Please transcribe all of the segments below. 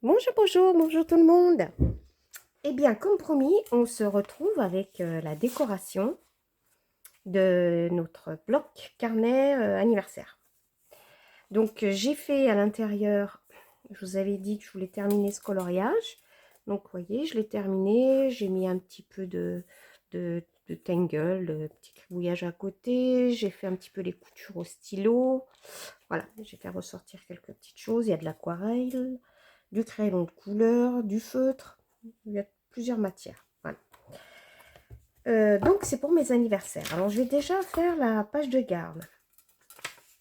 Bonjour, bonjour, bonjour tout le monde. Eh bien, comme promis, on se retrouve avec la décoration de notre bloc carnet anniversaire. Donc, j'ai fait à l'intérieur, je vous avais dit que je voulais terminer ce coloriage. Donc, vous voyez, je l'ai terminé. J'ai mis un petit peu de tangle, de petit cribouillage à côté. J'ai fait un petit peu les coutures au stylo. Voilà, j'ai fait ressortir quelques petites choses. Il y a de l'aquarelle, du crayon de couleur, du feutre. Il y a plusieurs matières. Voilà. Donc, c'est pour mes anniversaires. Alors, je vais déjà faire la page de garde.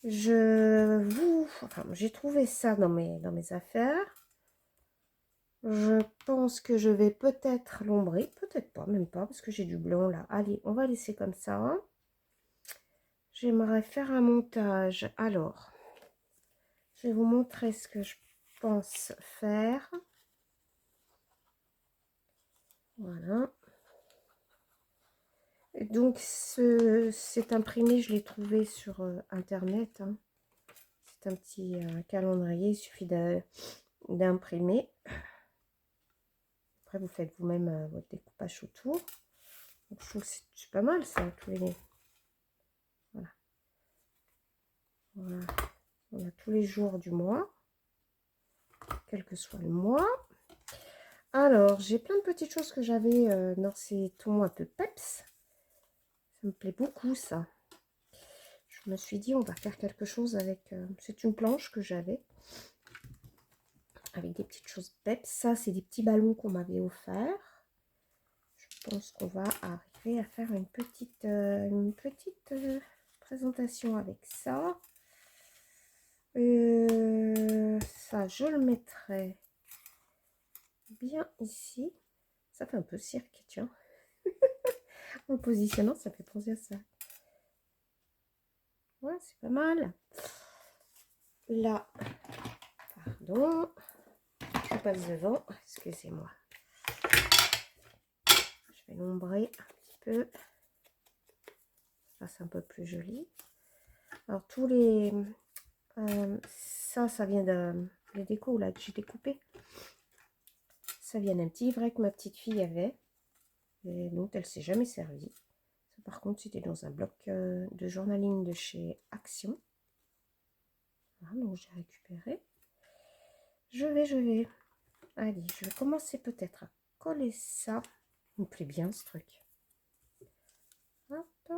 J'ai trouvé ça dans mes affaires. Je pense que je vais peut-être l'ombrer. Peut-être pas, même pas, parce que j'ai du blanc là. Allez, on va laisser comme ça. J'aimerais faire un montage. Alors, je vais vous montrer ce que je pense faire. Voilà. Donc, cet imprimé, je l'ai trouvé sur Internet. Hein. C'est un petit calendrier, il suffit d'imprimer. Après, vous faites vous-même votre découpage autour. Donc, je trouve que c'est pas mal, ça, tous les... Voilà. Voilà. On a tous les jours du mois, quel que soit le mois. Alors, j'ai plein de petites choses que j'avais dans ces tons un peu peps. Ça me plaît beaucoup, ça. Je me suis dit, on va faire quelque chose avec... c'est une planche que j'avais. Avec des petites choses peps. Ça, c'est des petits ballons qu'on m'avait offerts. Je pense qu'on va arriver à faire une petite présentation avec ça. Ça, je le mettrai bien ici. Ça fait un peu cirque, tiens. En le positionnant, ça fait penser à ça. Ouais, c'est pas mal. Là, pardon, je passe devant. Excusez-moi. Je vais l'ombrer un petit peu. Ça, c'est un peu plus joli. Alors, tous les... ça vient de... Les décos là que j'ai découpé. Ça vient d'un petit livret que ma petite fille avait. Et donc, elle s'est jamais servie. Ça, par contre, c'était dans un bloc de journaling de chez Action. Voilà, donc j'ai récupéré. Je vais. Allez, je vais commencer peut-être à coller ça. Il me plaît bien ce truc. Hop.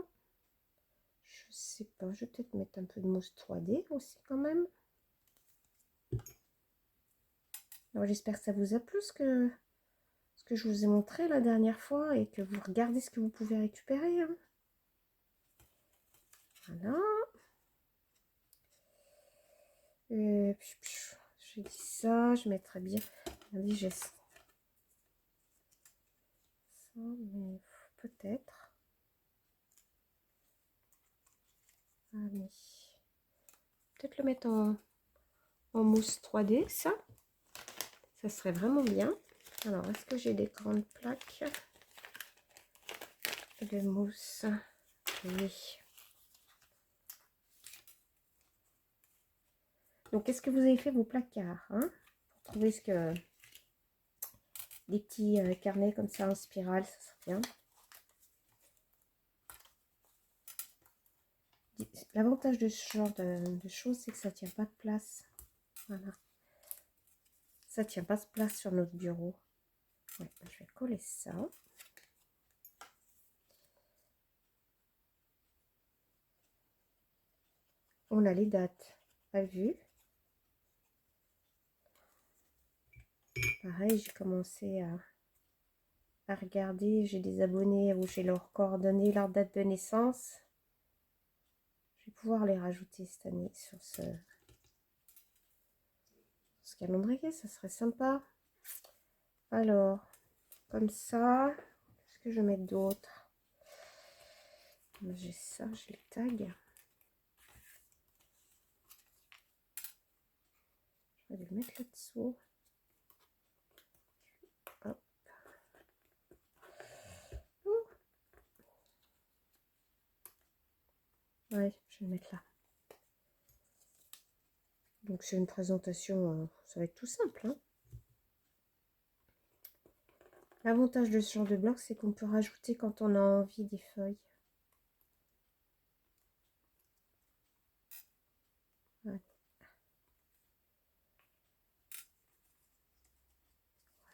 Je sais pas, je vais peut-être mettre un peu de mousse 3D aussi quand même. Alors j'espère que ça vous a plu ce que je vous ai montré la dernière fois et que vous regardez ce que vous pouvez récupérer. Hein. Voilà. J'ai dit ça, je mettrai bien. Regardez, j'ai ça, mais peut-être. Allez. Peut-être le mettre en mousse 3D, ça. Ça serait vraiment bien. Alors, est-ce que j'ai des grandes plaques de mousse? Oui. Donc, est-ce que vous avez fait vos placards hein, pour trouver ce que... Des petits carnets comme ça en spirale, ça serait bien. L'avantage de ce genre de choses, c'est que ça tient pas de place. Voilà. Ça tient pas de place sur notre bureau. Ouais, je vais coller ça. On a les dates à vue. Pareil, j'ai commencé à regarder. J'ai des abonnés où j'ai leurs coordonnées, leur date de naissance. Je vais pouvoir les rajouter cette année sur ce calendrier. Ça serait sympa. Alors, comme ça, qu'est-ce que je vais mettre d'autre? J'ai ça, j'ai le tag. Je vais le mettre là-dessous. Hop. Ouais, je vais le mettre là. Donc c'est une présentation, ça va être tout simple. Hein. L'avantage de ce genre de bloc, c'est qu'on peut rajouter quand on a envie des feuilles. Voilà.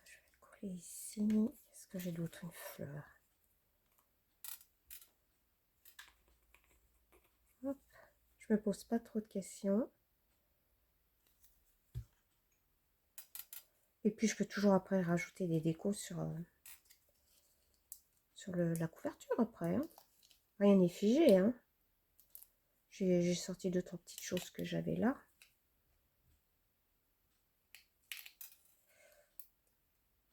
Je vais coller ici. Est-ce que j'ai d'autres? Une fleur. Hop. Je me pose pas trop de questions. Et puis je peux toujours après rajouter des décos sur la couverture après. Hein. Rien n'est figé. Hein. J'ai sorti 2-3 petites choses que j'avais là.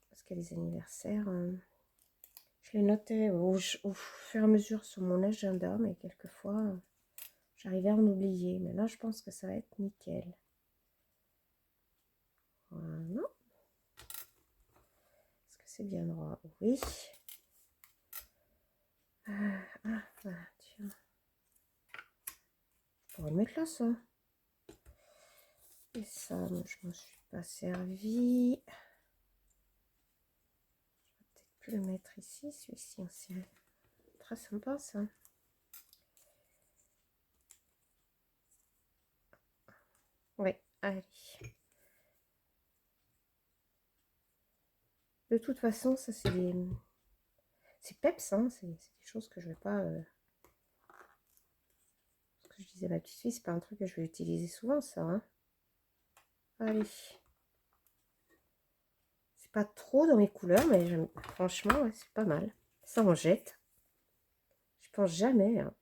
Parce que les anniversaires, je les notais au fur et à mesure sur mon agenda, mais quelquefois, j'arrivais à en oublier. Mais là, je pense que ça va être nickel. Voilà. Est-ce que c'est bien droit? Oui. Tiens. Je pourrais le mettre là, ça. Et ça, je m'en suis pas servi. Je vais peut-être plus le mettre ici, celui-ci ancien. Très sympa, ça. Oui, allez. De toute façon, ça, c'est des... C'est peps, hein. C'est des choses que je vais pas... Ce que je disais à ma petite fille, c'est pas un truc que je vais utiliser souvent, ça. Hein. Allez. C'est pas trop dans mes couleurs, mais franchement, ouais, c'est pas mal. Ça, on jette. Je pense jamais. Hein.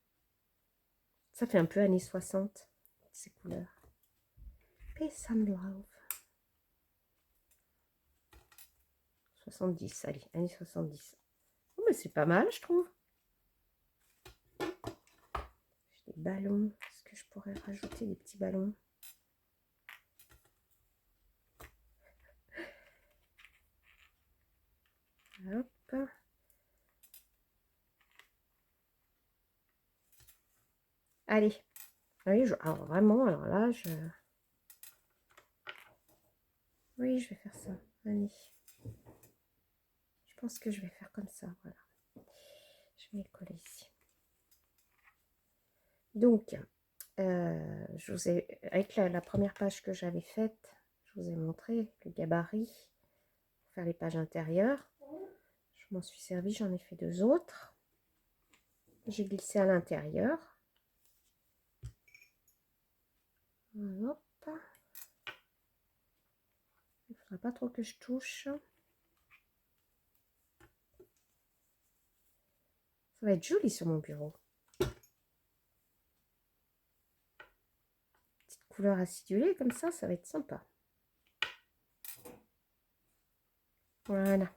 Ça fait un peu années 60, ces couleurs. Peace and love. 70, allez, années 70. Oh, mais c'est pas mal, je trouve. J'ai des ballons. Est-ce que je pourrais rajouter des petits ballons? Hop. Allez. Oui, alors vraiment, alors là, oui, je vais faire ça. Allez. Je pense que je vais faire comme ça, voilà. Je vais les coller ici. Donc, je vous ai, avec la première page que j'avais faite, je vous ai montré le gabarit pour faire les pages intérieures. Je m'en suis servi, j'en ai fait 2 autres. J'ai glissé à l'intérieur. Hop. Il ne faudra pas trop que je touche. Ça va être joli sur mon bureau. Petite couleur acidulée comme ça va être sympa. Voilà.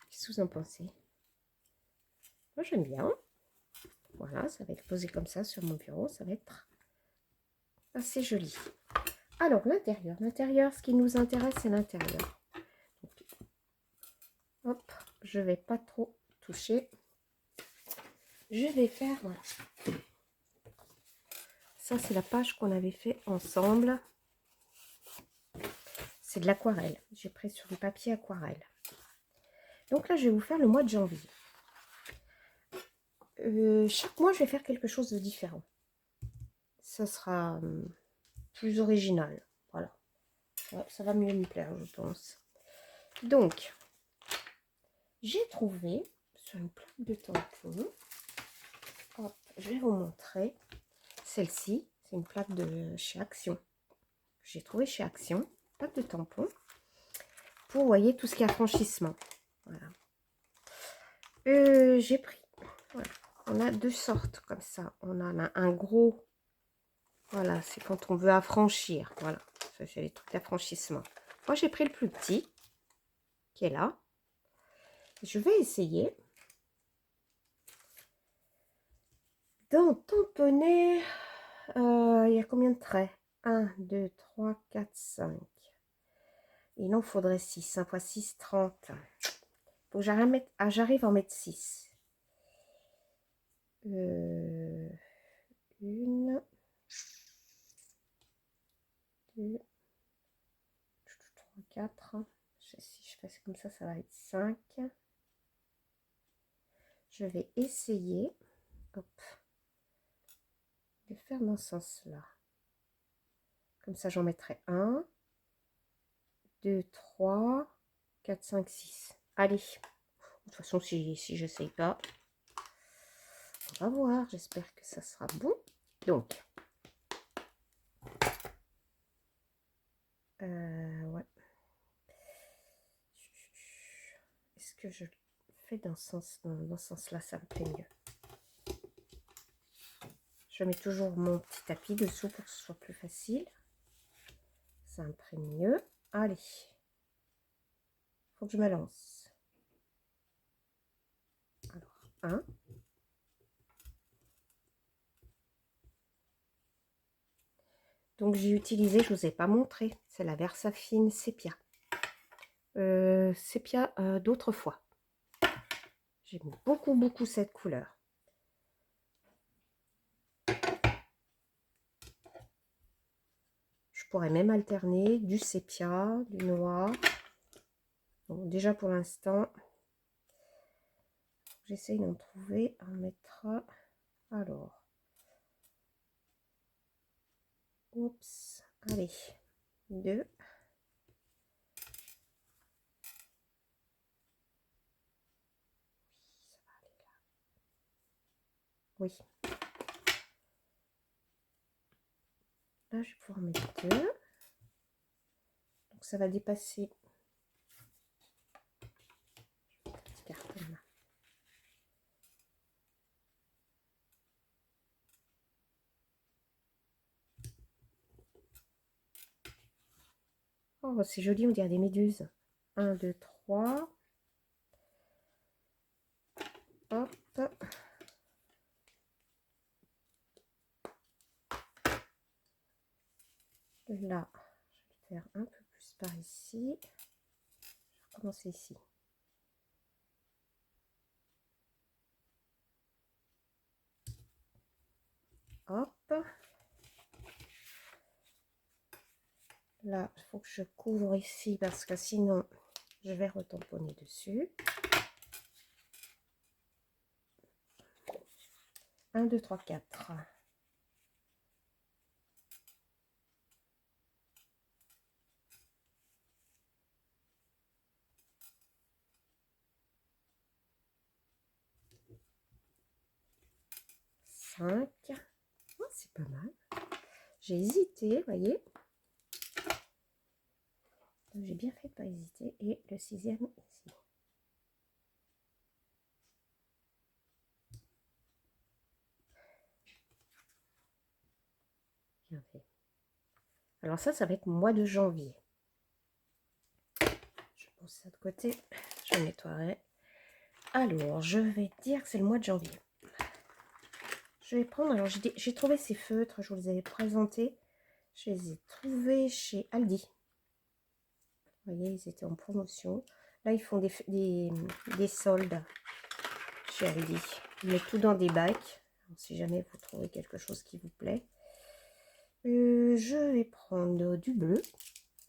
Qu'est-ce que vous en pensez? Moi, j'aime bien. Voilà, ça va être posé comme ça sur mon bureau. Ça va être assez joli. Alors, l'intérieur. L'intérieur, ce qui nous intéresse, c'est l'intérieur. Hop, je vais pas trop toucher. Je vais faire... Voilà. Ça, c'est la page qu'on avait fait ensemble. C'est de l'aquarelle. J'ai pris sur du papier aquarelle. Donc là, je vais vous faire le mois de janvier. Chaque mois, je vais faire quelque chose de différent. Ça sera plus original. Voilà. Ça va mieux me plaire, je pense. Donc, j'ai trouvé sur une plaque de tampons. Hop, je vais vous montrer. Celle-ci, c'est une plaque de chez Action. J'ai trouvé chez Action. Plaque de tampons. Pour, vous voyez, tout ce qui est affranchissement. Voilà. J'ai pris. Voilà. On a 2 sortes comme ça. On en a un gros. Voilà, c'est quand on veut affranchir. Voilà, ça c'est les trucs d'affranchissement. Moi, j'ai pris le plus petit, qui est là. Je vais essayer d'en tamponner. Il y a combien de traits? 1, 2, 3, 4, 5. Il en faudrait 6. 1 x 6, 30. Faut que j'arrive à en mettre 6. 1, 2, 3, 4. fais comme ça va être 5. Je vais essayer, hop, de faire dans ce sens-là. Comme ça, j'en mettrai 1, 2, 3, 4, 5, 6. Allez, de toute façon, si j'essaye pas, on va voir. J'espère que ça sera bon. Donc, ouais. Est-ce que je fais dans ce sens-là, ça me plaît mieux. Je mets toujours mon petit tapis dessous pour que ce soit plus facile. Ça imprime mieux. Allez, faut que je me lance. Alors, 1. Donc j'ai utilisé, je ne vous ai pas montré, c'est la Versafine Sépia. Sépia d'autrefois. J'aime beaucoup cette couleur. Je pourrais même alterner du sépia, du noir. Bon, déjà pour l'instant, j'essaye d'en trouver. On mettra. Alors. Oups. Allez. 2. Oui. Là, je vais pouvoir mettre 2. Donc, ça va dépasser. Petit carton là. Oh, c'est joli, on dirait des méduses. 1, 2, 3. Hop. Là, je vais faire un peu plus par ici. Je vais recommencer ici. Hop. Là, il faut que je couvre ici parce que sinon, je vais retamponner dessus. 1, 2, 3, 4. Oh, c'est pas mal. J'ai hésité, vous voyez. J'ai bien fait de pas hésiter. Et le 6e ici. Bien fait. Alors ça va être mois de janvier. Je pose ça de côté. Je nettoierai. Alors, je vais dire que c'est le mois de janvier. Je vais prendre, alors j'ai trouvé ces feutres, je vous les avais présentés. Je les ai trouvés chez Aldi. Vous voyez, ils étaient en promotion. Là, ils font des soldes chez Aldi. Ils mettent tout dans des bacs. Si jamais vous trouvez quelque chose qui vous plaît. Je vais prendre du bleu.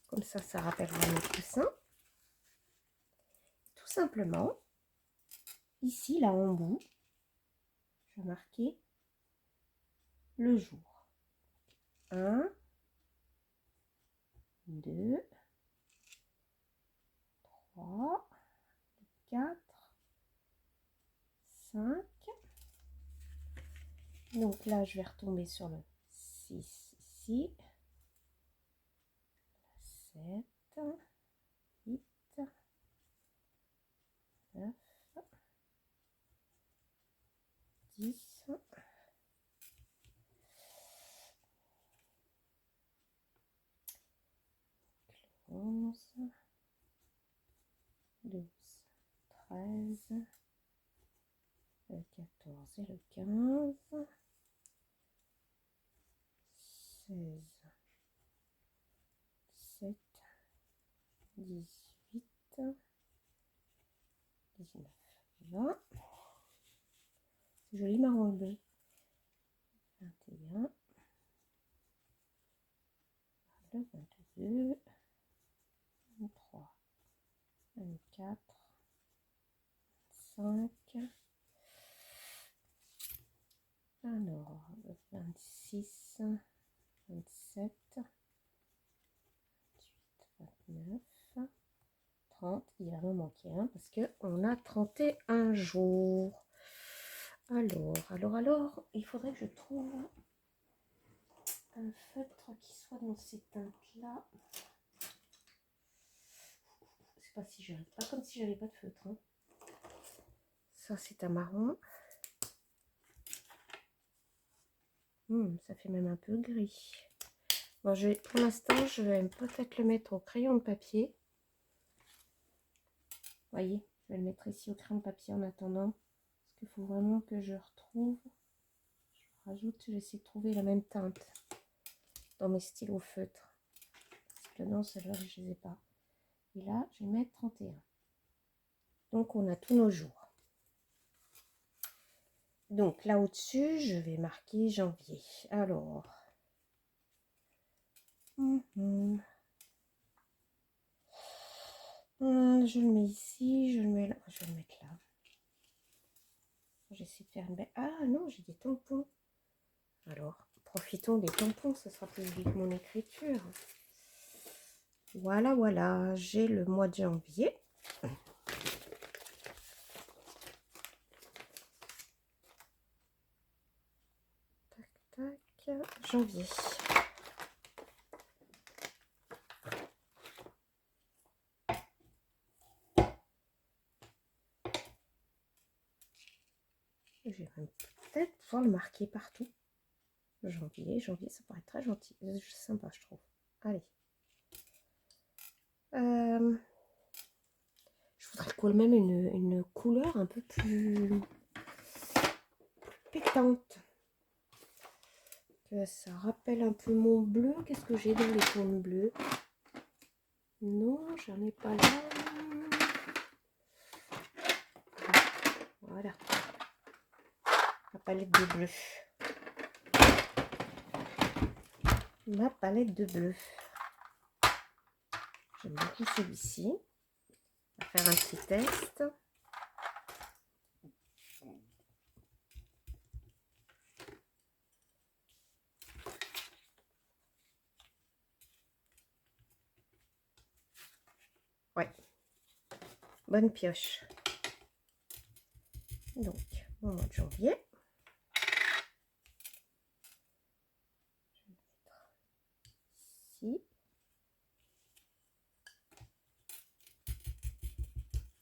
Comme ça rappellera mes coussins. Tout simplement, ici, là en bout, je vais marquer le jour. 1, 2, 3, 4, 5. Donc là, je vais retomber sur le 6 ici. 7, 8, 9, 10, 11, 12, 13, le 14 et le 15, 16, 17, 18, 19, 20. C'est joli marron bleu. 21, le 22, 23, 24, 5, alors 26, 27, 28, 29, 30. Il va me manquer un parce qu'on a 31 jours. Alors, il faudrait que je trouve un feutre qui soit dans ces teintes-là. C'est pas si j'arrive, pas comme si j'avais pas de feutre. Hein. Ça, c'est un marron. Ça fait même un peu gris. Bon, pour l'instant, je vais peut-être le mettre au crayon de papier. Voyez, je vais le mettre ici au crayon de papier en attendant. Parce qu'il faut vraiment que je retrouve. Je rajoute, j'essaie de trouver la même teinte dans mes stylos feutres. Parce que non, celle-là, je ne les ai pas. Et là, je vais mettre 31. Donc, on a tous nos jours. Donc, là au-dessus, je vais marquer janvier. Alors. Je le mets ici, je le mets là. Je vais le mettre là. J'essaie de faire une belle... Ah non, j'ai des tampons. Alors, profitons des tampons, ce sera plus vite mon écriture. Voilà, j'ai le mois de janvier. Tac, janvier. Je vais peut-être pouvoir le marquer partout. Janvier, ça paraît très gentil, sympa je trouve. Allez. Je voudrais quand même une couleur un peu plus pétante. Que ça rappelle un peu mon bleu. Qu'est-ce que j'ai dans les tons bleus? Non, j'en ai pas là. Voilà. Ma palette de bleu. Ma palette de bleu. J'aime beaucoup celui-ci. On va faire un petit test. Ouais. Bonne pioche. Donc, au mois de janvier. Je vais mettre ici.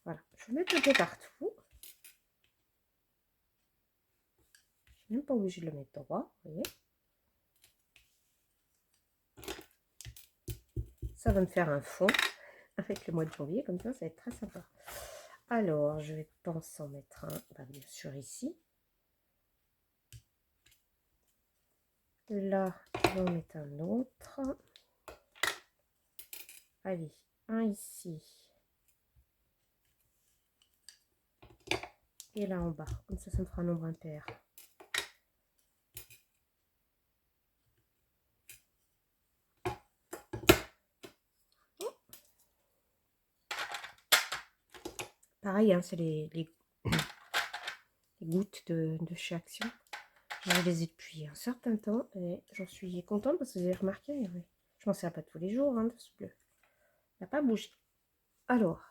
Voilà. Je vais mettre un peu partout. Je ne suis même pas obligée de le mettre droit. Vous voyez. Ça va me faire un fond avec le mois de janvier. Comme ça va être très sympa. Alors, je vais penser en mettre un, bien sûr ici. Là, on va en mettre un autre. Allez, un ici. Et là en bas. Comme ça me fera un nombre impair. Pareil, hein, c'est les gouttes de chez Action. Je les ai depuis un certain temps et j'en suis contente parce que vous avez remarqué, je m'en sers pas tous les jours, hein, de ce bleu. Il n'a pas bougé. Alors,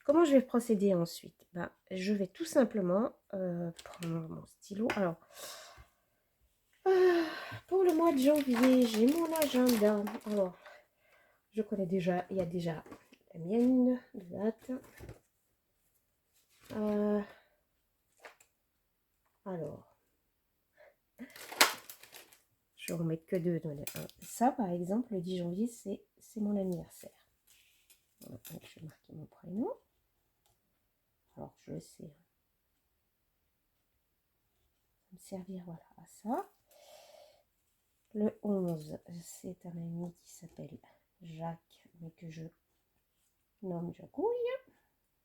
comment je vais procéder ensuite? Je vais tout simplement prendre mon stylo. Alors, pour le mois de janvier, j'ai mon agenda. Alors, je connais déjà, il y a déjà la mienne de date. Alors, je vais en mettre que deux. Ça, par exemple, le 10 janvier, c'est mon anniversaire. Voilà, donc je vais marquer mon prénom. Alors, je sais. Ça va me servir, voilà, à ça. Le 11, c'est un ami qui s'appelle Jacques, mais que je nomme Jacouille.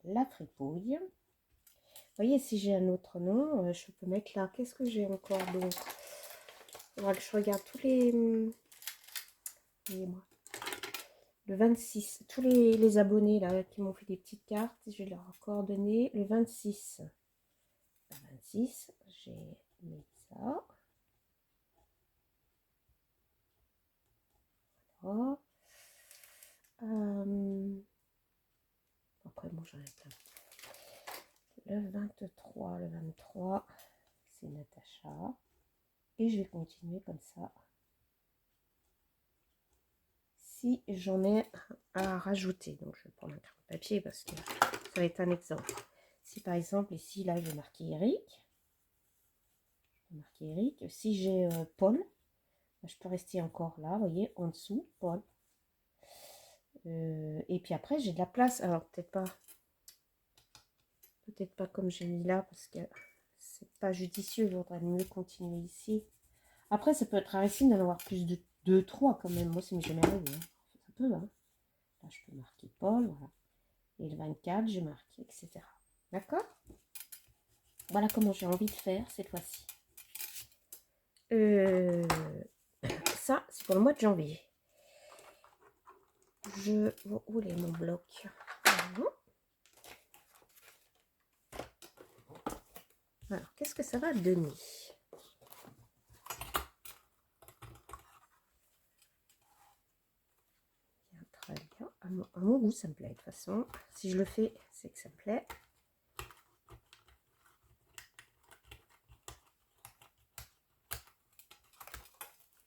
La fripouille. Vous voyez, si j'ai un autre nom, je peux mettre là. Qu'est-ce que j'ai encore d'autre? Il faudra que je regarde tous les... Voyez-moi. Le 26, tous les abonnés là qui m'ont fait des petites cartes, je vais leur coordonner. Le 26, j'ai mis ça. Voilà. Après, bon, j'en ai plein. Le 23, c'est Natacha. Et je vais continuer comme ça. Si j'en ai à rajouter, donc je vais prendre un crayon de papier parce que ça va être un exemple. Si par exemple, ici, là, je vais marquer Eric. Si j'ai Paul, je peux rester encore là, vous voyez, en dessous, Paul. Et puis après, j'ai de la place. Alors, peut-être pas comme j'ai mis là, parce que c'est pas judicieux. Il vaudrait mieux continuer ici. Après, ça peut être rarissime d'en avoir plus de 2, 3 quand même. Moi, ça m'est jamais arrivé. Hein. Ça peut, hein. Là, je peux marquer Paul, voilà. Et le 24, j'ai marqué, etc. D'accord? Voilà comment j'ai envie de faire cette fois-ci. Ça, c'est pour le mois de janvier. Où est mon bloc? Alors, qu'est-ce que ça va donner? Bien, très bien. À mon goût, ça me plaît de toute façon. Si je le fais, c'est que ça me plaît.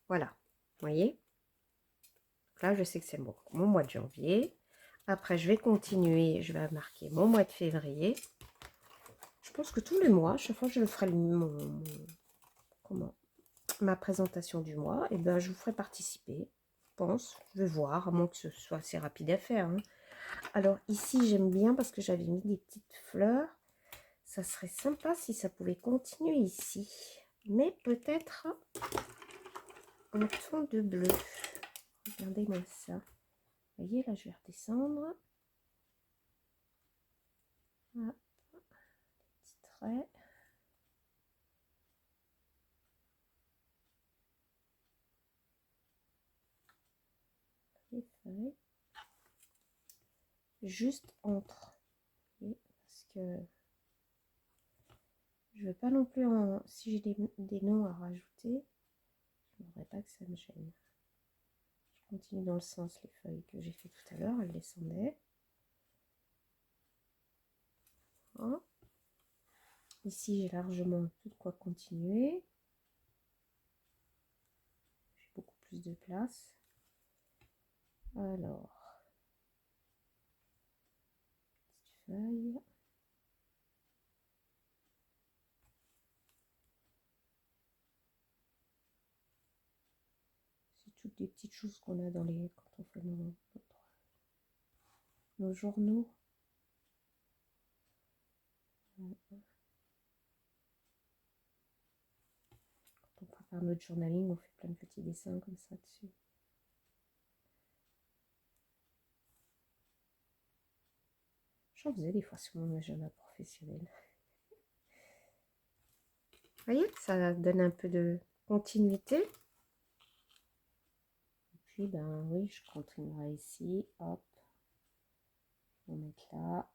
Voilà, vous voyez? Là, je sais que c'est bon. Mon mois de janvier. Après, je vais continuer. Je vais marquer mon mois de février. Je pense que tous les mois, chaque fois que je ferai ma présentation du mois, et ben, je vous ferai participer. Je pense. Je vais voir, à moins que ce soit assez rapide à faire. Hein. Alors, ici, j'aime bien parce que j'avais mis des petites fleurs. Ça serait sympa si ça pouvait continuer ici. Mais peut-être en ton de bleu. Regardez-moi ça. Vous voyez, là, je vais redescendre. Hop. Petit trait. Les feuilles. Juste entre. Parce que je veux pas non plus, si j'ai des noms à rajouter, je ne voudrais pas que ça me gêne. Je continue dans le sens les feuilles que j'ai fait tout à l'heure, elles descendaient. Voilà. Ici, j'ai largement tout de quoi continuer. J'ai beaucoup plus de place. Alors, petite feuille. C'est toutes les petites choses qu'on a dans quand on fait nos journaux. Quand on prépare notre journaling, on fait plein de petits dessins comme ça dessus. J'en faisais des fois sur mon agenda professionnel. Vous voyez, ça donne un peu de continuité. Et puis, ben oui, je continuerai ici. Hop. On va mettre là.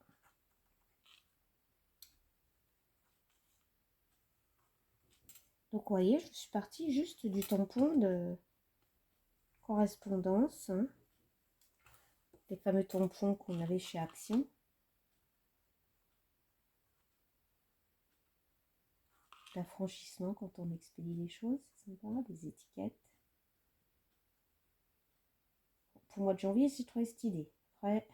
Donc, vous voyez, je suis partie juste du tampon de correspondance. Hein. Les fameux tampons qu'on avait chez Action. L'affranchissement quand on expédie les choses, c'est sympa, des étiquettes. Pour le mois de janvier, j'ai trouvé cette idée. Après,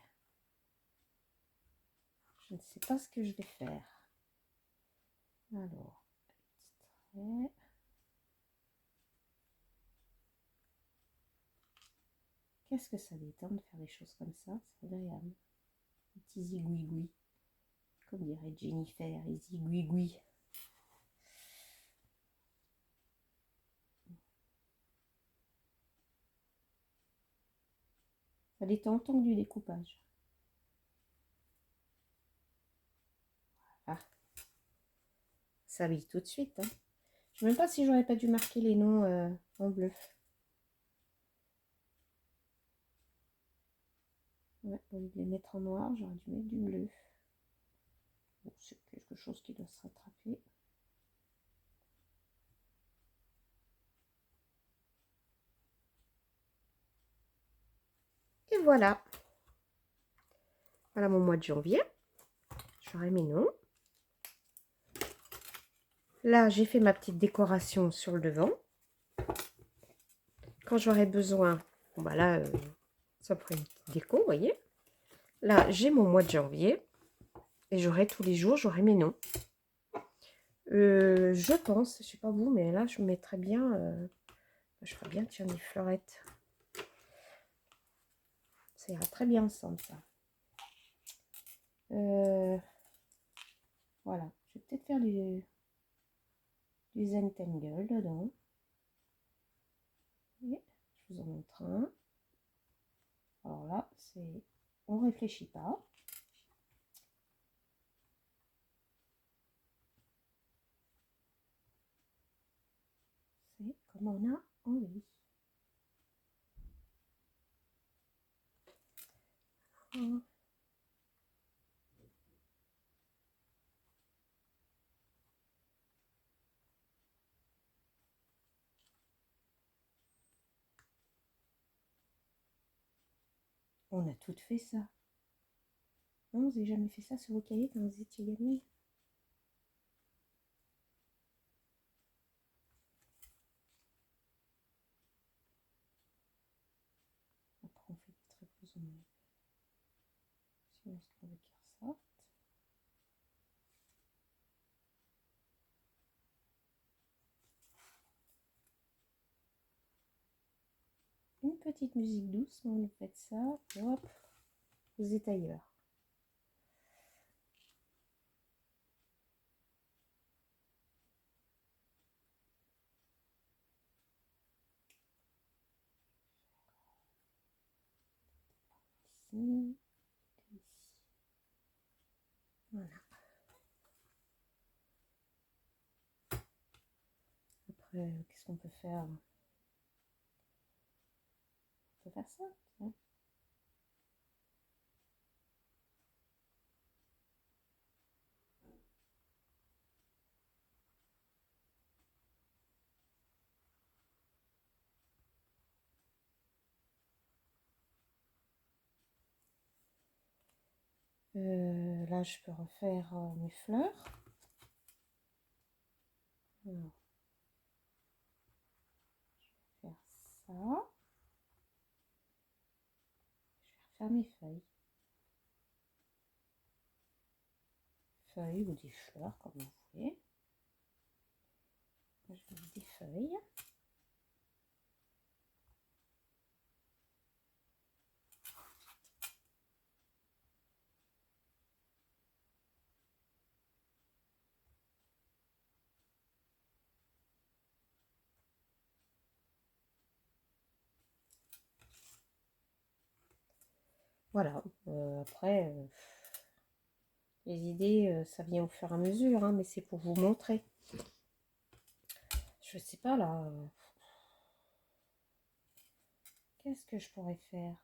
je ne sais pas ce que je vais faire. Alors, petit trait. Qu'est-ce que ça détend de faire des choses comme ça? C'est agréable. Un petit zigouigoui. Comme dirait Jennifer, les zigouigoui. Ça détend autant que du découpage. Voilà. Ça vit tout de suite. Hein. Je ne sais même pas si j'aurais pas dû marquer les noms en bleu. Ouais, au lieu de les mettre en noir, j'aurais dû mettre du bleu. Bon, c'est quelque chose qui doit se rattraper. Et voilà. Voilà mon mois de janvier. J'aurai mes noms. Là, j'ai fait ma petite décoration sur le devant. Quand j'aurai besoin, bon bah là, ça ferait une petite déco, vous voyez. Là, j'ai mon mois de janvier. Et j'aurai tous les jours, j'aurai mes noms. Je pense, je sais pas vous, mais là, je mettrais bien... je ferais bien, tiens, des fleurettes. Ça ira très bien ensemble, ça. Voilà. Je vais peut-être faire du Zentangle dedans. Et je vous en montre un. Alors là, c'est... On réfléchit pas. C'est comme on a envie. Voilà. On a toutes fait ça. Non, vous n'avez jamais fait ça sur vos cahiers quand vous étiez gamine? Après, on fait des traits plus ou moins. Si on se trouve qu'il ressortent. Une petite musique douce, quand vous faites ça, et hop, vous êtes ailleurs. Ici, ici. Voilà. Après, qu'est-ce qu'on peut faire? On peut faire ça, tiens. Là, je peux refaire mes fleurs. Alors, je vais faire ça. Je vais refaire mes feuilles. Feuilles ou des fleurs, comme vous voulez. Là, je mets des feuilles. Voilà. Après, les idées, ça vient au fur et à mesure, hein, mais c'est pour vous montrer. Je sais pas là. Qu'est-ce que je pourrais faire?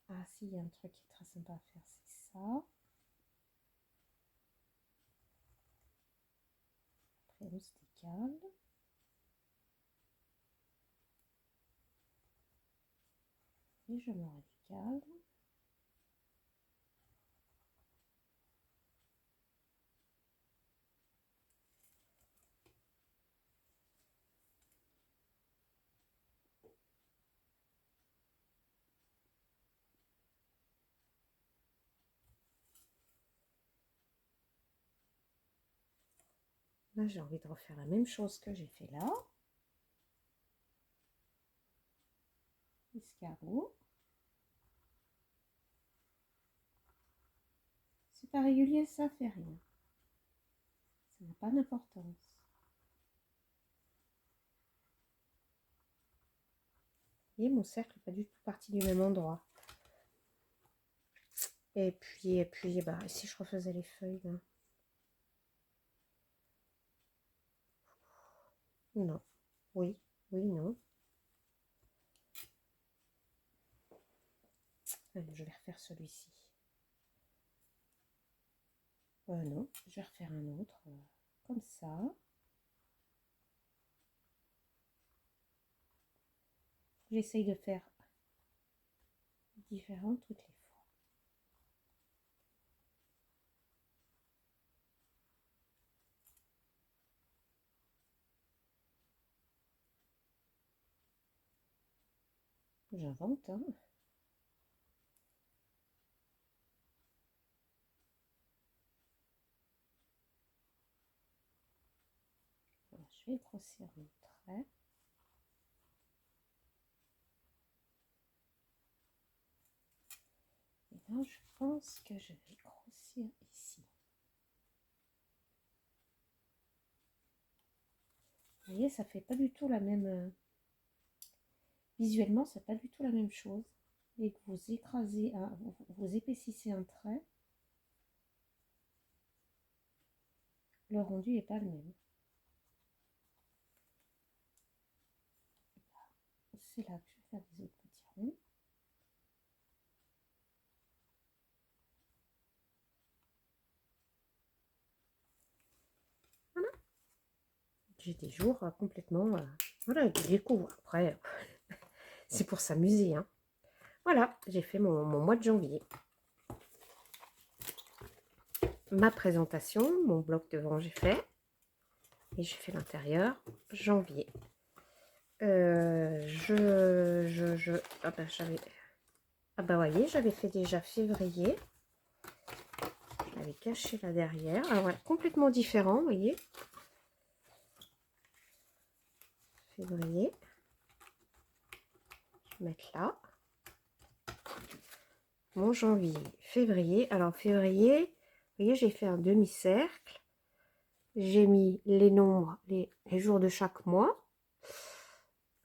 Ah si, il y a un truc qui est très sympa à faire, c'est ça. Après, on se décale. Et je me redécale. Là, j'ai envie de refaire la même chose que j'ai fait là. Escargot. C'est pas régulier, ça fait rien. Ça n'a pas d'importance. Et mon cercle n'est pas du tout parti du même endroit. Et puis, bah, si je refaisais les feuilles, là. Non. Oui, oui, non. Je vais refaire celui-ci. Non, je vais refaire un autre. Comme ça. J'essaye de faire différent toutes les fois. J'invente, hein. Alors, je vais grossir mon trait. Et là, je pense que je vais grossir ici. Vous voyez, ça fait pas du tout la même... visuellement, c'est pas du tout la même chose. Et que vous écrasez, vous épaississez un trait, le rendu n'est pas le même. C'est là que je vais faire des autres petits ronds. Voilà. J'ai des jours complètement... voilà, du déco. Après, c'est pour s'amuser, hein. Voilà, j'ai fait mon mois de janvier. Ma présentation, mon bloc devant, j'ai fait. Et j'ai fait l'intérieur, janvier. Ah bah j'avais... Ah bah voyez, j'avais fait déjà février. Je l'avais caché là derrière. Alors voilà, complètement différent, vous voyez. Février. Je vais mettre là. Mon janvier, février. Alors février, vous voyez, j'ai fait un demi-cercle. J'ai mis les nombres, les jours de chaque mois.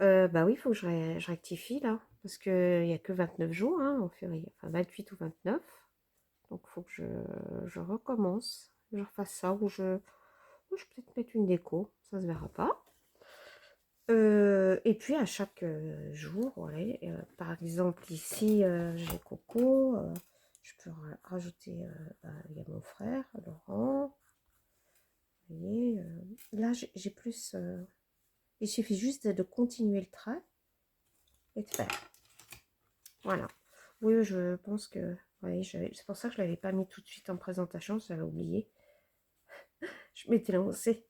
Bah oui, il faut que je rectifie là. Parce qu'il n'y a que 29 jours hein, en février. Enfin 28 ou 29. Donc il faut que je recommence. Je refasse ça. Ou je vais peut-être mettre une déco. Ça se verra pas. Et puis à chaque jour, voilà, par exemple ici j'ai Coco, je peux rajouter, il y a mon frère, Laurent, vous voyez, là j'ai plus, il suffit juste de continuer le trait et de faire, voilà. Oui, je pense que, ouais, c'est pour ça que je ne l'avais pas mis tout de suite en présentation, j'avais oublié, je m'étais lancée,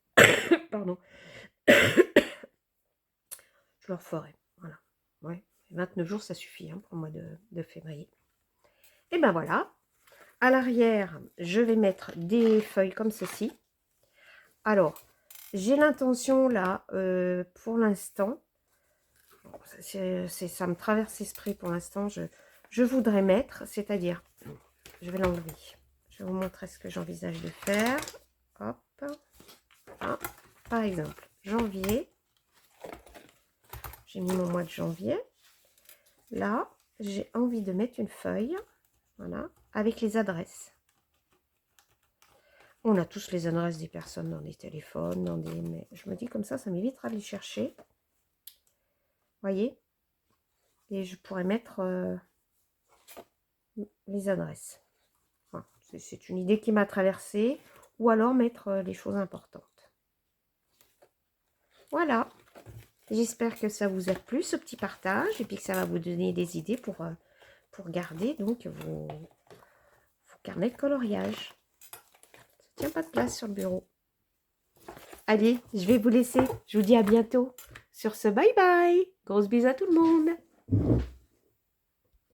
pardon. Je le referai. Voilà. Ouais. 29 jours, ça suffit hein, pour le mois de février. Et ben voilà. À l'arrière, je vais mettre des feuilles comme ceci. Alors, j'ai l'intention là, pour l'instant, ça me traverse l'esprit pour l'instant, je voudrais mettre, c'est-à-dire, je vais l'enlever. Je vais vous montrer ce que j'envisage de faire. Hop. Ah, par exemple, janvier. J'ai mis mon mois de janvier. Là, j'ai envie de mettre une feuille, voilà, avec les adresses. On a tous les adresses des personnes dans des téléphones, dans des... Mais je me dis comme ça m'évitera de les chercher. Voyez? Et je pourrais mettre les adresses. Voilà. C'est une idée qui m'a traversée. Ou alors mettre les choses importantes. Voilà. J'espère que ça vous a plu, ce petit partage. Et puis que ça va vous donner des idées pour garder donc vos carnets de coloriage. Ça tient pas de place sur le bureau. Allez, je vais vous laisser. Je vous dis à bientôt. Sur ce, bye bye. Grosse bise à tout le monde.